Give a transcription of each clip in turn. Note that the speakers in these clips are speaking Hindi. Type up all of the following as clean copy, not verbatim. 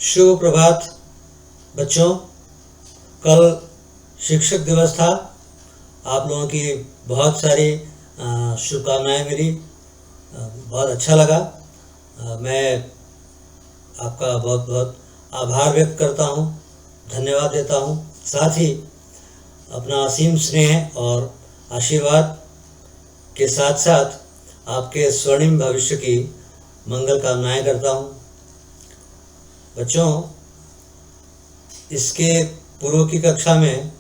शुभ प्रभात बच्चों। कल शिक्षक दिवस था। आप लोगों की बहुत सारी शुभकामनाएं मिली। बहुत अच्छा लगा। मैं आपका बहुत बहुत आभार व्यक्त करता हूं, धन्यवाद देता हूं। साथ ही अपना असीम स्नेह और आशीर्वाद के साथ साथ आपके स्वर्णिम भविष्य की मंगल कामनाएं करता हूं। बच्चों, इसके पूर्व की कक्षा में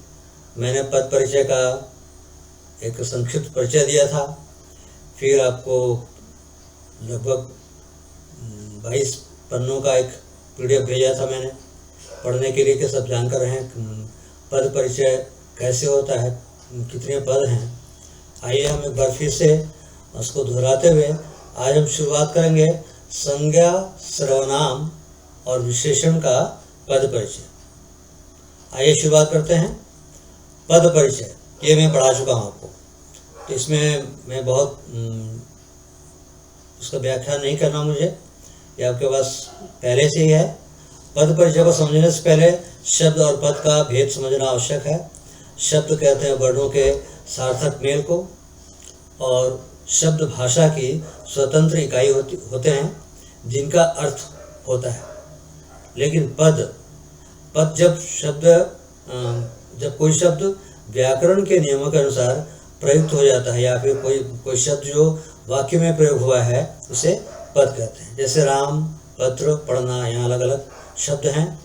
मैंने पद परिचय का एक संक्षिप्त परिचय दिया था। फिर आपको लगभग 22 पन्नों का एक PDF भेजा था मैंने पढ़ने के लिए कि सब जानकर हैं पद परिचय कैसे होता है, कितने पद हैं। आइए हम एक बार फिर से उसको दोहराते हुए आज हम शुरुआत करेंगे संज्ञा, सर्वनाम और विशेषण का पद परिचय। आइए शुरुआत करते हैं। पद परिचय ये मैं पढ़ा चुका हूँ आपको, तो इसमें मैं बहुत उसका व्याख्या नहीं करना मुझे, ये आपके पास पहले से ही है। पद परिचय को समझने से पहले शब्द और पद का भेद समझना आवश्यक है। शब्द कहते हैं वर्णों के सार्थक मेल को, और शब्द भाषा की स्वतंत्र इकाई होते हैं जिनका अर्थ होता है। लेकिन पद जब कोई शब्द व्याकरण के नियमों के अनुसार प्रयुक्त हो जाता है या फिर कोई शब्द जो वाक्य में प्रयोग हुआ है उसे पद कहते हैं। जैसे राम, पत्र, पढ़ना, यहाँ अलग अलग शब्द हैं,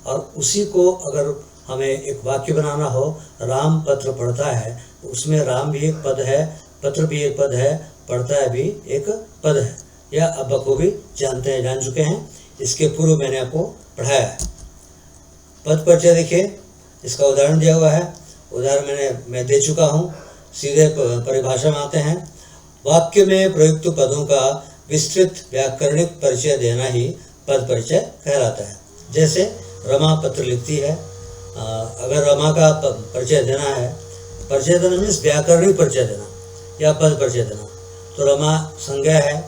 और उसी को अगर हमें एक वाक्य बनाना हो, राम पत्र पढ़ता है, तो उसमें राम भी एक पद है, पत्र भी एक पद है, पढ़ता है भी एक पद है। यह आप बखूबी जान चुके हैं। इसके पूर्व मैंने आपको पढ़ाया है। पद परिचय देखिए, इसका उदाहरण दिया हुआ है। उदाहरण मैं दे चुका हूँ। सीधे परिभाषा में आते हैं। वाक्य में प्रयुक्त पदों का विस्तृत व्याकरणिक परिचय देना ही पद परिचय कहलाता है। जैसे रमा पत्र लिखती है, अगर रमा का परिचय देना है, परिचय देना मीन्स व्याकरणिक परिचय देना या पद परिचय देना, तो रमा संज्ञा है,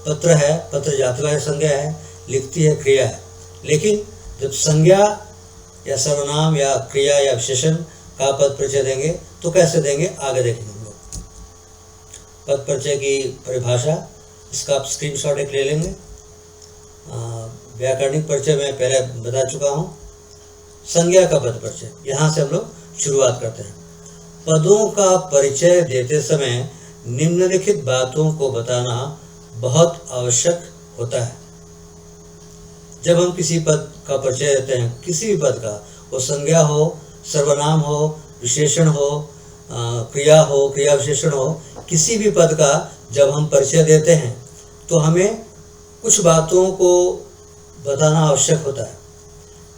पत्र है, पत्र जातिवाचक संज्ञा है, लिखती है क्रिया है। लेकिन जब संज्ञा या सर्वनाम या क्रिया या विशेषण का पद परिचय देंगे तो कैसे देंगे, आगे देखेंगे हम लोग। पद परिचय की परिभाषा, इसका आप स्क्रीनशॉट एक ले लेंगे। व्याकरणिक परिचय मैं पहले बता चुका हूँ। संज्ञा का पद परिचय, यहाँ से हम लोग शुरुआत करते हैं। पदों का परिचय देते समय निम्नलिखित बातों को बताना बहुत आवश्यक होता है। जब हम किसी पद का परिचय देते हैं, किसी भी पद का, वो संज्ञा हो, सर्वनाम हो, विशेषण हो, क्रिया हो, क्रिया विशेषण हो, किसी भी पद का जब हम परिचय देते हैं तो हमें कुछ बातों को बताना आवश्यक होता है।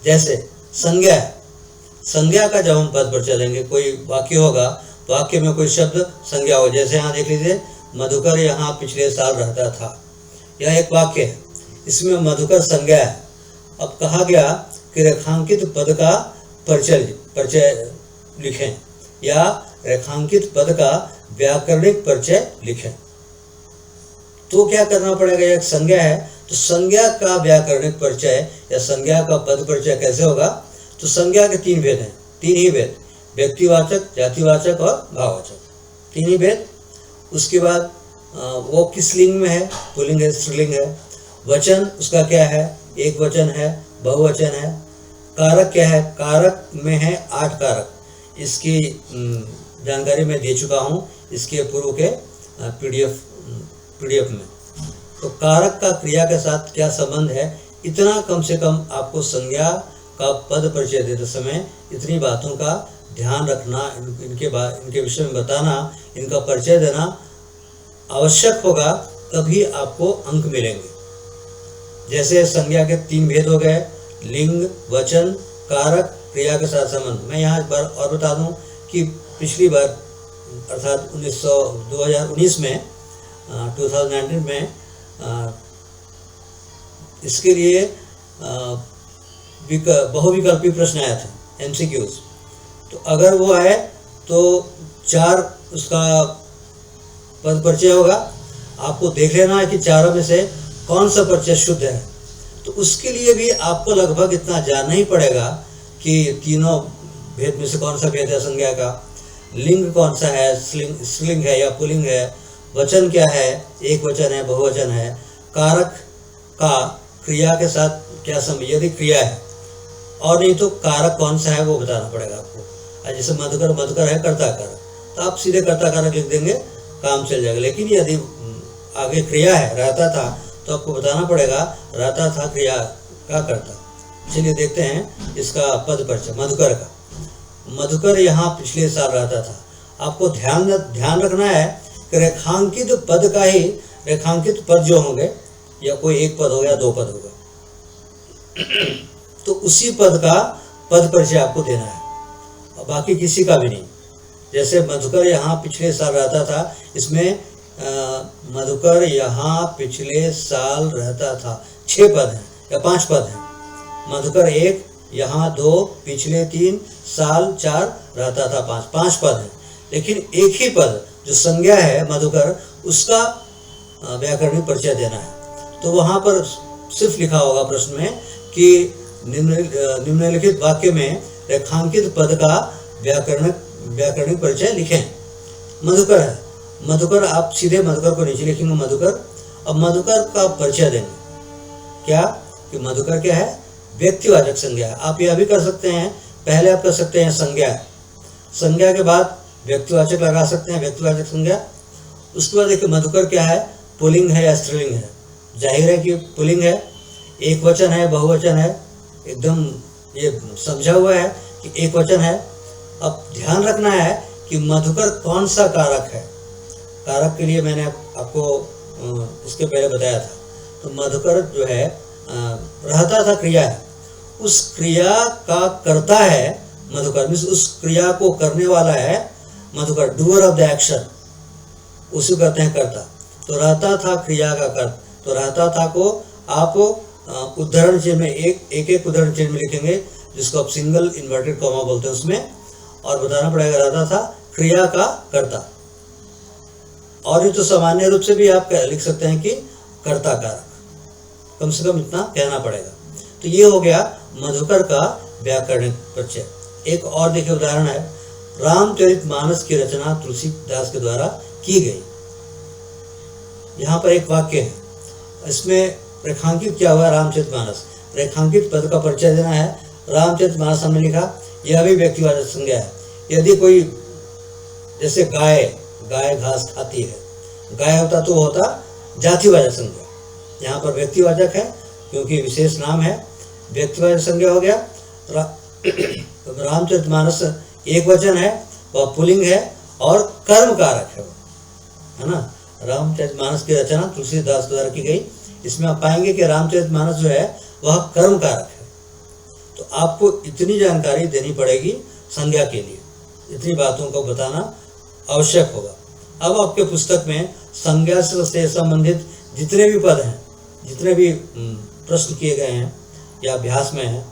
जैसे संज्ञा का जब हम पद परिचय देंगे, कोई वाक्य होगा, वाक्य में कोई शब्द संज्ञा हो। जैसे यहाँ देख लीजिए, मधुकर यहाँ पिछले साल रहता था, यह एक वाक्य है, इसमें मधुकर संज्ञा है। अब कहा गया कि रेखांकित पद का परिचय लिखें या रेखांकित पद का व्याकरणिक परिचय लिखें। तो क्या करना पड़ेगा, एक संज्ञा है तो संज्ञा का व्याकरणिक परिचय या संज्ञा का पद परिचय कैसे होगा। तो संज्ञा के 3 भेद हैं, 3 ही भेद, व्यक्तिवाचक, जातिवाचक और भाववाचक, 3 ही भेद। उसके बाद वो किस लिंग में है, पुल्लिंग है, स्त्रीलिंग है। वचन उसका क्या है, एक वचन है, बहुवचन है। कारक क्या है, कारक में है 8 कारक। इसकी जानकारी मैं दे चुका हूँ इसके पूर्व के PDF में। तो कारक का क्रिया के साथ क्या संबंध है, इतना कम से कम आपको संज्ञा का पद परिचय देते समय इतनी बातों का ध्यान रखना, इनके विषय में बताना, इनका परिचय देना आवश्यक होगा, तभी आपको अंक मिलेंगे। जैसे संज्ञा के 3 भेद हो गए, लिंग, वचन, कारक, क्रिया के साथ संबंध। मैं यहाँ एक बार और बता दूँ कि पिछली बार अर्थात 2019 में 2019 में इसके लिए बहुविकल्पी प्रश्न आया था, MCQs। तो अगर वो आए तो 4 उसका पद परिचय होगा। आपको देख लेना है कि चारों में से कौन सा परिचय शुद्ध है। तो उसके लिए भी आपको लगभग इतना जानना ही पड़ेगा कि तीनों भेद में से कौन सा भेद है संज्ञा का, लिंग कौन सा है, स्त्रीलिंग है या पुल्लिंग है, वचन क्या है, एक वचन है, बहुवचन है, कारक का क्रिया के साथ क्या संबंध, यदि क्रिया है, और नहीं तो कारक कौन सा है वो बताना पड़ेगा आपको। जैसे मधुकर, मधुकर है कर्ता कारक, तो आप सीधे कर्ता कारक लिख देंगे, काम चल जाएगा। लेकिन यदि आगे क्रिया है, रहता था, तो आपको बताना पड़ेगा रहता था क्रिया का कर्ता। चलिए देखते हैं इसका पद परिचय। मधुकर का, मधुकर यहाँ पिछले साल रहता था। आपको ध्यान रखना है कि रेखांकित पद का ही, रेखांकित पद जो होंगे, या कोई एक पद होगा या दो पद होगा, तो उसी पद का पद परिचय आपको देना है, और बाकी किसी का भी नहीं। जैसे मधुकर यहाँ पिछले साल रहता था, इसमें मधुकर यहाँ पिछले साल रहता था, 6 पद हैं या 5 पद हैं। मधुकर 1, यहाँ 2, पिछले 3, साल 4, रहता था 5 पद हैं। लेकिन एक ही पद जो संज्ञा है मधुकर, उसका व्याकरणिक परिचय देना है। तो वहाँ पर सिर्फ लिखा होगा प्रश्न में कि निम्नलिखित वाक्य में रेखांकित पद का व्याकरणिक परिचय लिखें। मधुकर है, मधुकर, आप सीधे मधुकर को नीचे लिखेंगे मधुकर। अब मधुकर का परिचय देंगे क्या, कि मधुकर क्या है, व्यक्तिवाचक संज्ञा है। आप यह भी कर सकते हैं, पहले आप कर सकते हैं संज्ञा, संज्ञा के बाद व्यक्तिवाचक लगा सकते हैं, व्यक्तिवाचक संज्ञा। उसके बाद देखिए मधुकर क्या है, पुल्लिंग है या स्त्रीलिंग है। जाहिर है कि पुल्लिंग है, एक वचन है, बहुवचन है, एकदम ये समझा हुआ है कि एक वचन है। अब ध्यान रखना है कि मधुकर कौन सा कारक है। कारक के लिए मैंने आपको इसके पहले बताया था। तो मधुकर जो है रहता था क्रिया है, उस क्रिया का कर्ता है मधुकर, मीन्स उस क्रिया को करने वाला है Madhukar, doer of the action, उसी कहते हैं कर्ता। तो रहता था क्रिया का कर्ता, तो रहता था को आप उदाहरण चिन्ह में एक उदाहरण चिन्ह में लिखेंगे, जिसको आप सिंगल इन्वर्टेड कॉमा बोलते हैं उसमें, और बताना पड़ेगा रहता था क्रिया का कर्ता। और ये तो सामान्य रूप से भी आप लिख सकते हैं कि कर्ता कारक, कम से कम इतना कहना पड़ेगा। तो ये हो गया मधुकर का व्याकरणिक परिचय। एक और देखिए उदाहरण है, रामचरितमानस की रचना तुलसीदास के द्वारा की गई। यहाँ पर एक वाक्य है, इसमें रेखांकित क्या हुआ, रामचरितमानस, रेखांकित पद का परिचय देना है। रामचरितमानस हमने लिखा, यह भी व्यक्तिवाचक संज्ञा है। यदि कोई, जैसे गाय घास खाती है, गाय होता तो होता जातिवाचक संज्ञा, यहाँ पर व्यक्तिवाचक है क्योंकि विशेष नाम है, व्यक्तिवाचक संज्ञा हो गया। रामचरितमानस एक वचन है, वह पुल्लिंग है और कर्म कारक है ना। रामचरितमानस की रचना तुलसीदास द्वारा की गई। इसमें आप पाएंगे कि रामचरितमानस जो है वह कर्म कारक है। तो आपको इतनी जानकारी देनी पड़ेगी संज्ञा के लिए, इतनी बातों को बताना आवश्यक होगा। अब आपके पुस्तक में संज्ञा से संबंधित जितने भी पद हैं, जितने भी प्रश्न किए गए हैं या अभ्यास में हैं,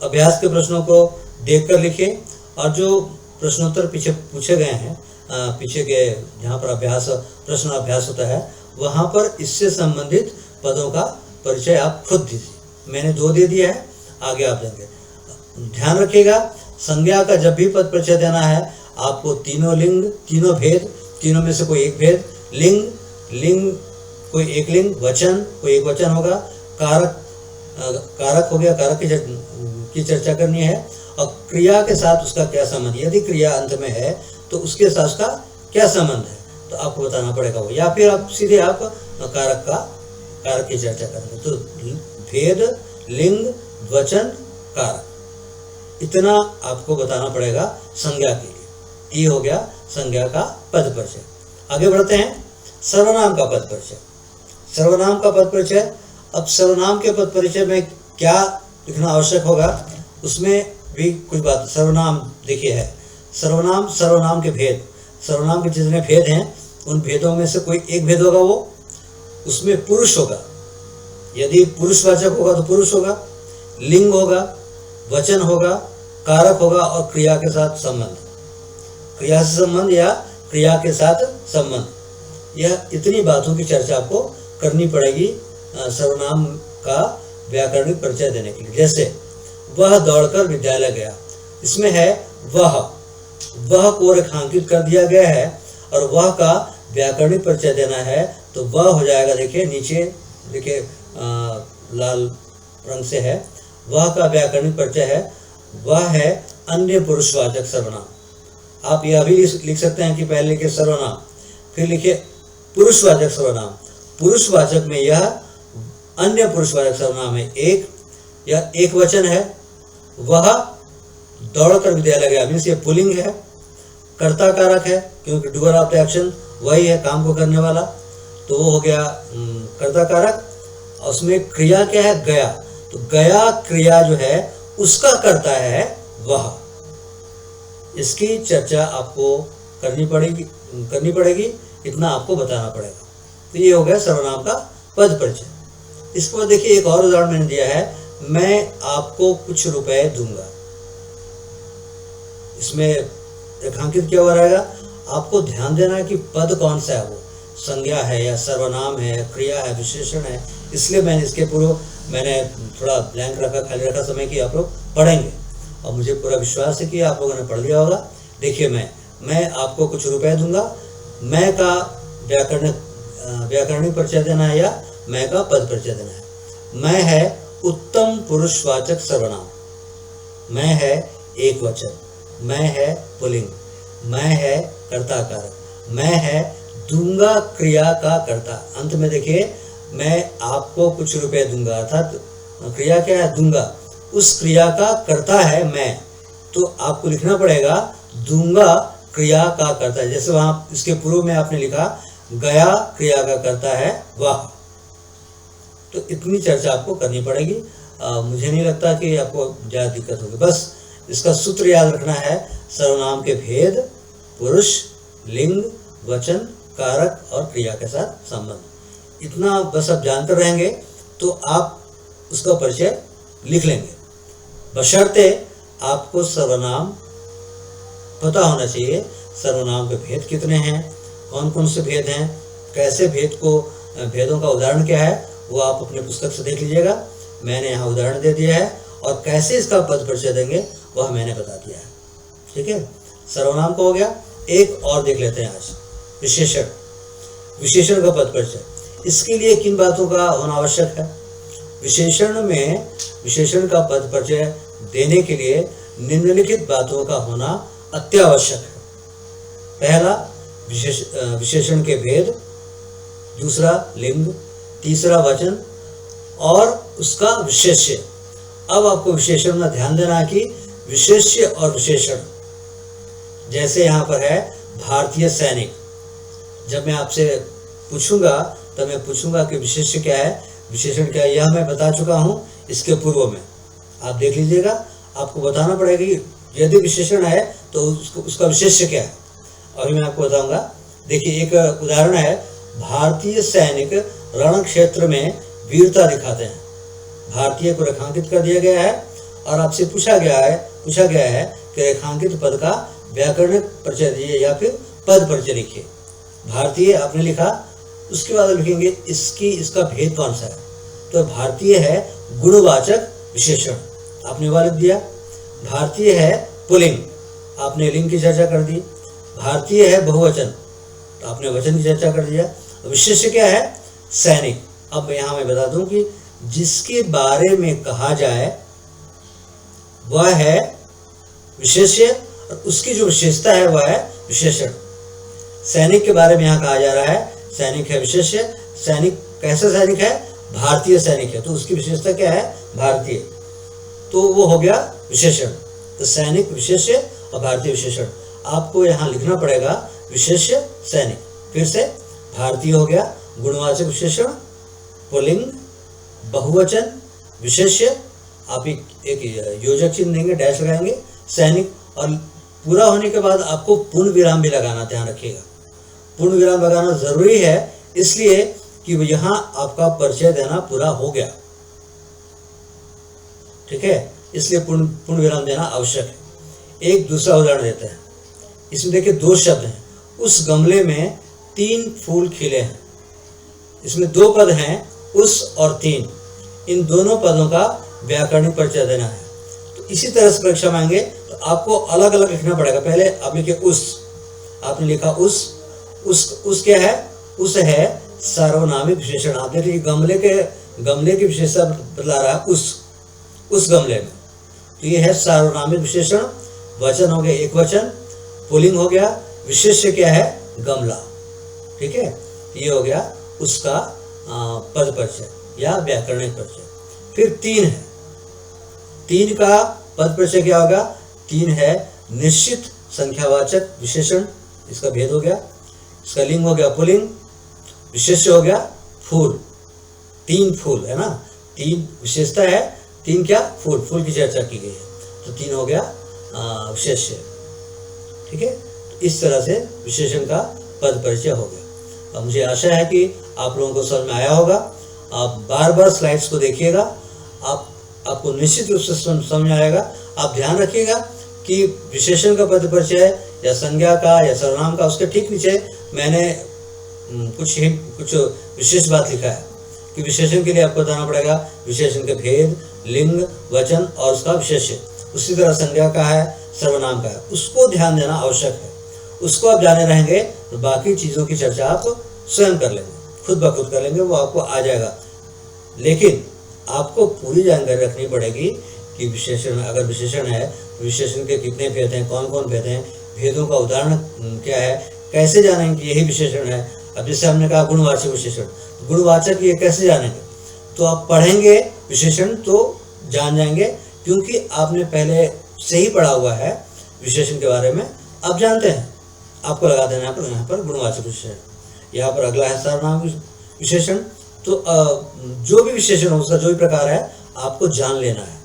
अभ्यास के प्रश्नों को देखकर लिखें, और जो प्रश्नोत्तर पीछे पूछे गए हैं, पीछे के जहाँ पर प्रश्न अभ्यास होता है, वहाँ पर इससे संबंधित पदों का परिचय आप खुद दीजिए। मैंने 2 दे दिया है, आगे आप देंगे। ध्यान रखिएगा, संज्ञा का जब भी पद परिचय देना है, आपको तीनों लिंग, तीनों भेद, तीनों में से कोई एक भेद, लिंग कोई एक लिंग, वचन कोई एक वचन होगा, कारक हो गया, कारक की चर्चा करनी है, और क्रिया के साथ उसका क्या संबंध, यदि क्रिया अंत में है तो उसके साथ उसका क्या संबंध है, तो आपको बताना पड़ेगा वो। या फिर आप सीधे आप कारक की चर्चा करेंगे। तो भेद, लिंग, वचन, कारक, इतना आपको बताना पड़ेगा संज्ञा के लिए। ये हो गया संज्ञा का पद परिचय। आगे बढ़ते हैं, सर्वनाम का पद परिचय। सर्वनाम का पद परिचय। अब सर्वनाम के पद परिचय में क्या लिखना आवश्यक होगा, उसमें भी कुछ बात। सर्वनाम देखिए है, सर्वनाम के भेद, सर्वनाम के जितने भेद हैं उन भेदों में से कोई एक भेद होगा, वो उसमें पुरुष होगा। यदि पुरुषवाचक होगा तो पुरुष होगा, लिंग होगा, वचन होगा, कारक होगा, और क्रिया के साथ संबंध, क्रिया से संबंध या क्रिया के साथ संबंध। यह इतनी बातों की चर्चा आपको करनी पड़ेगी सर्वनाम का व्याकरणिक परिचय देने के लिए। जैसे वह दौड़कर विद्यालय गया, इसमें है वह को रेखांकित कर दिया गया है और वह का व्याकरणिक परिचय देना है तो वह हो जाएगा, देखिए नीचे देखिए लाल रंग से है, वह का व्याकरणिक परिचय है, वह है अन्य पुरुषवाचक सर्वनाम। आप यह भी लिख सकते हैं कि पहले लिखे सर्वनाम फिर लिखे पुरुषवाचक सर्वनाम। पुरुषवाचक में यह अन्य पुरुषवाचक सर्वनाम है, एक या एक वचन है, वह दौड़कर विद्यालय गया मीन्स ये पुल्लिंग है, कर्ता कारक है क्योंकि डूअर ऑफ द एक्शन वही है काम को करने वाला, तो वो हो गया कर्ता कारक। और उसमें क्रिया क्या है, गया, तो गया क्रिया जो है उसका कर्ता है वह। इसकी चर्चा आपको करनी पड़ेगी, इतना आपको बताना पड़ेगा। तो ये हो गया सर्वनाम का पद परिचय। इसके बाद देखिए एक और उदाहरण मैंने दिया है, मैं आपको कुछ रुपए दूंगा। इसमें रेखांकित क्या हुआ रहेगा, आपको ध्यान देना है कि पद कौन सा है, वो संज्ञा है या सर्वनाम है, क्रिया है, विशेषण है। इसलिए मैंने इसके पूर्व मैंने थोड़ा ब्लैंक रखा, खाली रखा समय कि आप लोग पढ़ेंगे और मुझे पूरा विश्वास है कि आप लोगों ने पढ़ लिया होगा। देखिए मैं आपको कुछ रुपए दूंगा, मैं का व्याकरणिक परिचय देना है या मैं का पद परिचय देना है। मैं है उत्तम पुरुषवाचक सर्वनाम, मैं है एक वचन, मैं है पुल्लिंग, मैं है कर्ता कारक, मैं है दूंगा क्रिया का कर्ता। अंत में देखिए मैं आपको कुछ रुपए दूंगा, अर्थात क्रिया क्या है, दूंगा, उस क्रिया का कर्ता है मैं, तो आपको लिखना पड़ेगा दूंगा क्रिया का कर्ता। जैसे वहां इसके पूर्व में आपने लिखा गया क्रिया का कर्ता है वह। तो इतनी चर्चा आपको करनी पड़ेगी। मुझे नहीं लगता कि आपको ज़्यादा दिक्कत होगी। बस इसका सूत्र याद रखना है, सर्वनाम के भेद, पुरुष, लिंग, वचन, कारक और क्रिया के साथ संबंध, इतना बस आप जानते रहेंगे तो आप उसका परिचय लिख लेंगे। बशर्ते आपको सर्वनाम पता होना चाहिए, सर्वनाम के भेद कितने हैं, कौन कौन से भेद हैं, कैसे भेदों का उदाहरण क्या है, वो आप अपने पुस्तक से देख लीजिएगा। मैंने यहाँ उदाहरण दे दिया है और कैसे इसका पद परिचय देंगे वह मैंने बता दिया है। ठीक है, सर्वनाम को हो गया। एक और देख लेते हैं आज, विशेषण का पद परिचय। इसके लिए किन बातों का होना आवश्यक है? विशेषण का पद परिचय देने के लिए निम्नलिखित बातों का होना अत्यावश्यक है। पहला विशेषण के भेद, दूसरा लिंग, तीसरा वचन और उसका विशेष्य। अब आपको विशेषण में ध्यान देना है कि विशेष्य और विशेषण, जैसे यहाँ पर है भारतीय सैनिक, जब मैं आपसे पूछूंगा तब मैं पूछूंगा कि विशेष्य क्या है, विशेषण क्या है, यह मैं बता चुका हूँ इसके पूर्व में, आप देख लीजिएगा। आपको बताना पड़ेगा कि यदि विशेषण है तो उसका विशेष्य क्या है। अभी मैं आपको बताऊंगा। देखिए एक उदाहरण है, भारतीय सैनिक रण क्षेत्र में वीरता दिखाते हैं। भारतीय को रेखांकित कर दिया गया है और आपसे पूछा गया है कि रेखांकित पद का व्याकरणिक परिचय दिए या फिर पद परिचय लिखिए। भारतीय आपने लिखा, उसके बाद लिखेंगे इसका भेद कौन सा है, तो भारतीय है गुणवाचक विशेषण, आपने वह लिख दिया। भारतीय है पुल्लिंग, आपने लिंग की चर्चा कर दी। भारतीय है बहुवचन, तो आपने वचन की चर्चा कर दिया। विशेष्य क्या है, सैनिक। अब यहाँ मैं बता दूं कि जिसके बारे में कहा जाए वह है विशेष्य और उसकी जो विशेषता है वह है विशेषण। सैनिक के बारे में यहाँ कहा जा रहा है, सैनिक है विशेष्य। सैनिक कैसा सैनिक है, भारतीय सैनिक है, तो उसकी विशेषता क्या है, भारतीय, तो वो हो गया विशेषण। तो सैनिक विशेष्य और भारतीय विशेषण, आपको यहाँ लिखना पड़ेगा विशेष्य सैनिक। फिर से भारतीय हो गया गुणवाचक विशेषण, पुल्लिंग, बहुवचन, विशेष्य, आप एक योजक चिन्ह देंगे, डैश लगाएंगे, सैनिक, और पूरा होने के बाद आपको पूर्ण विराम भी लगाना, ध्यान रखिएगा। पूर्ण विराम लगाना जरूरी है, इसलिए कि यहाँ आपका परिचय देना पूरा हो गया। ठीक है, इसलिए पूर्ण विराम देना आवश्यक है। एक दूसरा उदाहरण देते हैं। इसमें देखिए दो शब्द हैं, उस गमले में 3 फूल खिले हैं। इसमें 2 पद हैं, उस और 3। इन दोनों पदों का व्याकरणिक परिचय देना है। तो इसी तरह से परीक्षा में आएंगे तो आपको अलग अलग लिखना पड़ेगा। पहले आप लिखिए उस, आपने लिखा उस क्या है? उस है सार्वनामिक विशेषण। आप देखिए गमले की विशेषता बतला रहा है उस गमले में, तो ये है सार्वनामिक विशेषण। वचन हो गया एक वचन, पुल्लिंग हो गया, विशेष्य क्या है? गमला। ठीक है, ये हो गया उसका पद परिचय या व्याकरणिक परिचय। फिर 3 है, 3 का पद परिचय क्या होगा? 3 है निश्चित संख्यावाचक विशेषण, इसका भेद हो गया। इसका लिंग हो गया पुल्लिंग, विशेष्य हो गया फूल। 3 फूल है ना, 3 विशेषता है, 3 क्या? फूल की चर्चा की गई है, तो 3 हो गया विशेष्य। ठीक है, इस तरह से विशेषण का पद परिचय हो गया। अब मुझे आशा है कि आप लोगों को समझ में आया होगा। आप बार बार स्लाइड्स को देखिएगा, आपको निश्चित रूप से समझ में आएगा। आप ध्यान रखिएगा कि विशेषण का पद परिचय या संज्ञा का या सर्वनाम का, उसके ठीक नीचे मैंने कुछ विशेष बात लिखा है कि विशेषण के लिए आपको बताना पड़ेगा विशेषण के भेद, लिंग, वचन और उसका विशेष्य। उसी तरह संज्ञा का है, सर्वनाम का है, उसको ध्यान देना आवश्यक है। उसको आप जाने रहेंगे तो बाकी चीज़ों की चर्चा आप स्वयं कर लेंगे, खुद ब खुद कर लेंगे, वो आपको आ जाएगा। लेकिन आपको पूरी जानकारी रखनी पड़ेगी कि विशेषण, अगर विशेषण है तो विशेषण के कितने भेद हैं, कौन कौन भेद हैं, भेदों का उदाहरण क्या है, कैसे जानेंगे कि यही विशेषण है। अब जैसे हमने कहा गुणवाचक विशेषण, गुणवाचक ये कैसे जानेंगे? तो आप पढ़ेंगे विशेषण तो जान जाएंगे, क्योंकि आपने पहले से ही पढ़ा हुआ है विशेषण के बारे में, आप जानते हैं। आपको लगा देना है यहाँ पर गुणवाचक विशेषण, यहाँ पर अगला है सर्वनाम विशेषण। तो जो भी विशेषण हो, उसका जो भी प्रकार है आपको जान लेना है।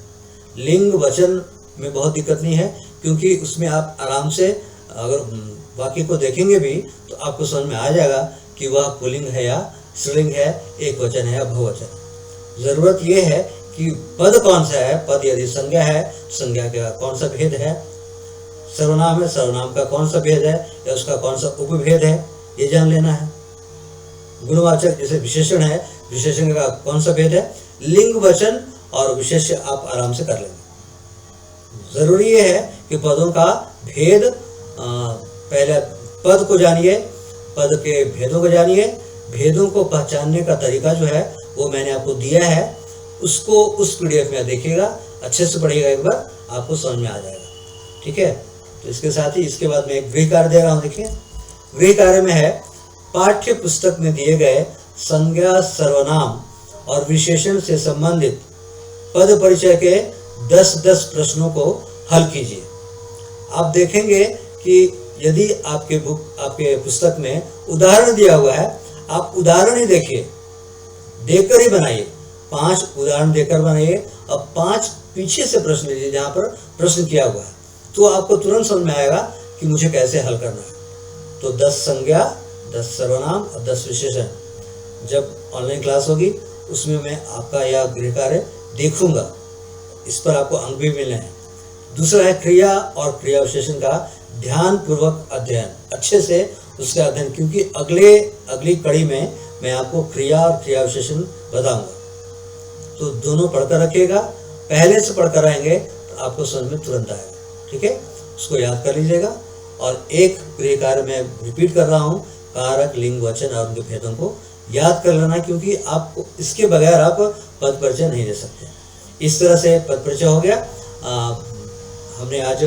लिंग वचन में बहुत दिक्कत नहीं है, क्योंकि उसमें आप आराम से अगर वाक्य को देखेंगे भी तो आपको समझ में आ जाएगा कि वह पुल्लिंग है या स्त्रीलिंग है, एक वचन है या बहुवचन। जरूरत यह है कि पद कौन सा है, पद यदि संज्ञा है, संज्ञा का कौन सा भेद है, सर्वनाम है, सर्वनाम का कौन सा भेद है या उसका कौन सा उपभेद है, ये जान लेना है। गुणवाचक जैसे विशेषण है, विशेषण का कौन सा भेद है, लिंग वचन और विशेष्य आप आराम से कर लेंगे। जरूरी ये है कि पदों का भेद, पहले पद को जानिए, पद के भेदों को जानिए। भेदों को पहचानने का तरीका जो है वो मैंने आपको दिया है, उसको उस PDF में देखिएगा, अच्छे से पढ़िएगा, एक बार आपको समझ में आ जाएगा। ठीक है, तो इसके साथ ही इसके बाद में एक गृह कार्य दे रहा हूँ। देखिए, गृह कार्य में है पाठ्य पुस्तक में दिए गए संज्ञा, सर्वनाम और विशेषण से संबंधित पद परिचय के 10-10 प्रश्नों को हल कीजिए। आप देखेंगे कि यदि आपके पुस्तक में उदाहरण दिया हुआ है, आप उदाहरण ही देखिए, देखकर ही बनाइए। 5 उदाहरण देकर बनाइए और 5 पीछे से प्रश्न लीजिए जहाँ पर प्रश्न किया हुआ है, तो आपको तुरंत समझ में आएगा कि मुझे कैसे हल करना है। तो 10 संज्ञा, 10 सर्वनाम और 10 विशेषण जब ऑनलाइन क्लास होगी उसमें मैं आपका यह गृह कार्य देखूंगा, इस पर आपको अंक भी मिलने हैं। दूसरा है क्रिया और क्रिया विशेषण का ध्यान पूर्वक अध्ययन, अच्छे से उसका अध्ययन, क्योंकि अगली कड़ी में मैं आपको क्रिया और क्रिया विशेषण बताऊंगा। तो दोनों पढ़कर रखिएगा, पहले से पढ़कर आएंगे तो आपको समझ में तुरंत आएगा। ठीक है, उसको याद कर लीजिएगा। और एक गृह कार्य में रिपीट कर रहा हूँ, कारक, लिंग, वचन और उनके भेदों को याद कर लेना, क्योंकि आपको इसके बगैर आप पद परिचय नहीं दे सकते। इस तरह से पद परिचय हो गया। हमने आज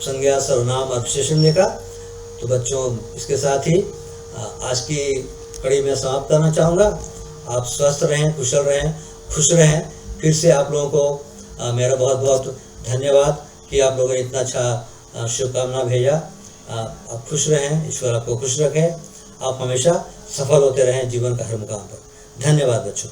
संज्ञा, सर्वनाम और विशेषण देखा। तो बच्चों, इसके साथ ही आज की कड़ी में समाप्त करना चाहूँगा। आप स्वस्थ रहें, कुशल रहें, खुश रहें। फिर से आप लोगों को मेरा बहुत बहुत धन्यवाद कि आप लोगों ने इतना अच्छा शुभकामना भेजा। आप खुश रहें, ईश्वर आपको खुश रखे, आप हमेशा सफल होते रहें जीवन का हर मुकाम पर। धन्यवाद बच्चों।